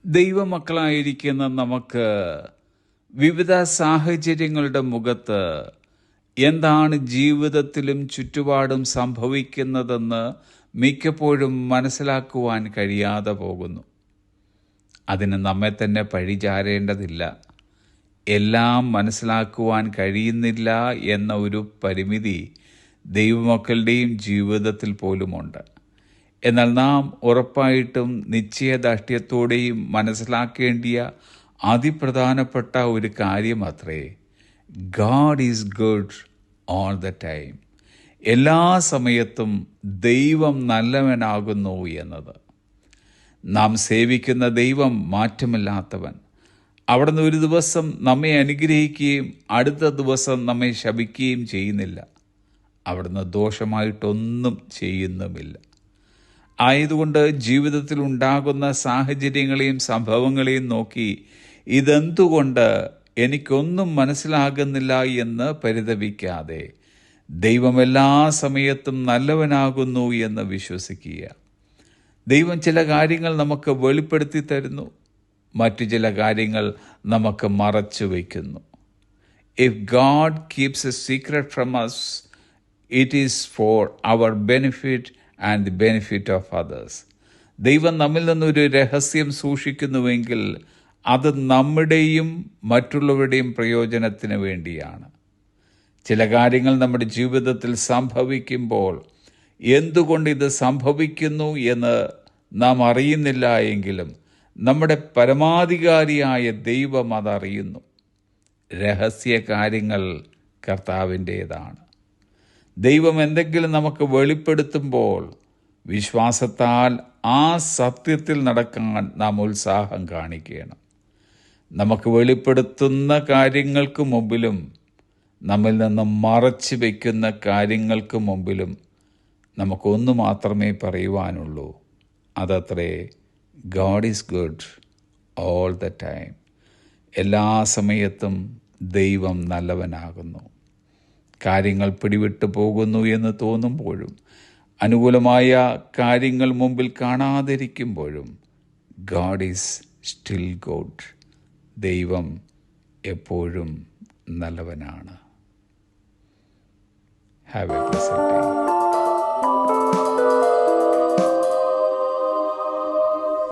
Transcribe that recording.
ദൈവമക്കളായിരിക്കുന്ന നമുക്ക് വിവിധ സാഹചര്യങ്ങളുടെ മുഖത്ത് എന്താണ് ജീവിതത്തിലും ചുറ്റുപാടും സംഭവിക്കുന്നതെന്ന് മിക്കപ്പോഴും മനസ്സിലാക്കുവാൻ കഴിയാതെ പോകുന്നു. അതിന് നമ്മെ തന്നെ പഴിചാരേണ്ടതില്ല. എല്ലാം മനസ്സിലാക്കുവാൻ കഴിയുന്നില്ല എന്ന ഒരു പരിമിതി ദൈവമക്കളുടെയും ജീവിതത്തിൽ പോലുമുണ്ട്. എന്നാൽ നാം ഉറപ്പായിട്ടും നിശ്ചയദാർഢ്യത്തോടെയും മനസ്സിലാക്കേണ്ടിയ അതിപ്രധാനപ്പെട്ട ഒരു കാര്യമത്രേ, God is good all the time. എല്ലാ സമയത്തും ദൈവം നല്ലവനാകുന്നു എന്നത്. നാം സേവിക്കുന്ന ദൈവം മാറ്റമില്ലാത്തവൻ. അവിടുന്ന് ഒരു ദിവസം നമ്മെ അനുഗ്രഹിക്കുകയും അടുത്ത ദിവസം നമ്മെ ശപിക്കുകയും ചെയ്യുന്നില്ല. അവിടുന്ന് ദോഷമായിട്ടൊന്നും ചെയ്യുന്നുമില്ല. ആയതുകൊണ്ട് ജീവിതത്തിൽ ഉണ്ടാകുന്ന സാഹചര്യങ്ങളെയും സംഭവങ്ങളെയും നോക്കി ഇതെന്തുകൊണ്ട് എനിക്കൊന്നും മനസ്സിലാകുന്നില്ല എന്ന് പരിതപിക്കാതെ ദൈവം എല്ലാ സമയത്തും നല്ലവനാകുന്നു എന്ന് വിശ്വസിക്കുക. ദൈവം ചില കാര്യങ്ങൾ നമുക്ക് വെളിപ്പെടുത്തി തരുന്നു, മറ്റു ചില കാര്യങ്ങൾ നമുക്ക് മറച്ചു വയ്ക്കുന്നു. If God keeps A secret from us, it is for our benefit and the benefit of others. ദൈവം നമ്മിൽ നിന്നൊരു രഹസ്യം സൂക്ഷിക്കുന്നുവെങ്കിൽ അത് നമ്മുടെയും മറ്റുള്ളവരുടെയും പ്രയോജനത്തിന് വേണ്ടിയാണ്. ചില കാര്യങ്ങൾ നമ്മുടെ ജീവിതത്തിൽ സംഭവിക്കുമ്പോൾ എന്തുകൊണ്ട് ഇത് സംഭവിക്കുന്നു എന്ന് നാം അറിയുന്നില്ല എങ്കിലും നമ്മുടെ പരമാധികാരിയായ ദൈവം അതറിയുന്നു. രഹസ്യ കാര്യങ്ങൾ കർത്താവിൻ്റേതാണ്. ദൈവം എന്തെങ്കിലും നമുക്ക് വെളിപ്പെടുത്തുമ്പോൾ വിശ്വാസത്താൽ ആ സത്യത്തിൽ നടക്കാൻ നാം ഉത്സാഹം കാണിക്കണം. നമുക്ക് വെളിപ്പെടുത്തുന്ന കാര്യങ്ങൾക്ക് മുമ്പിലും നമ്മിൽ നിന്ന് മറച്ചു വയ്ക്കുന്ന കാര്യങ്ങൾക്ക് മുമ്പിലും നമുക്കൊന്നു മാത്രമേ പറയുവാനുള്ളൂ. അതത്രേ, God is good all the time. എല്ലാ സമയത്തും ദൈവം നല്ലവനാകുന്നു. കാര്യങ്ങൾ പിടിവിട്ടു പോകുന്നു എന്ന് തോന്നുമ്പോഴും അനുകൂലമായ കാര്യങ്ങൾ മുമ്പിൽ കാണാതിരിക്കുമ്പോഴും ഗാഡ് ഈസ് സ്റ്റിൽ ഗുഡ്. ദൈവം എപ്പോഴും നല്ലവനാണ്. Have A blessed day.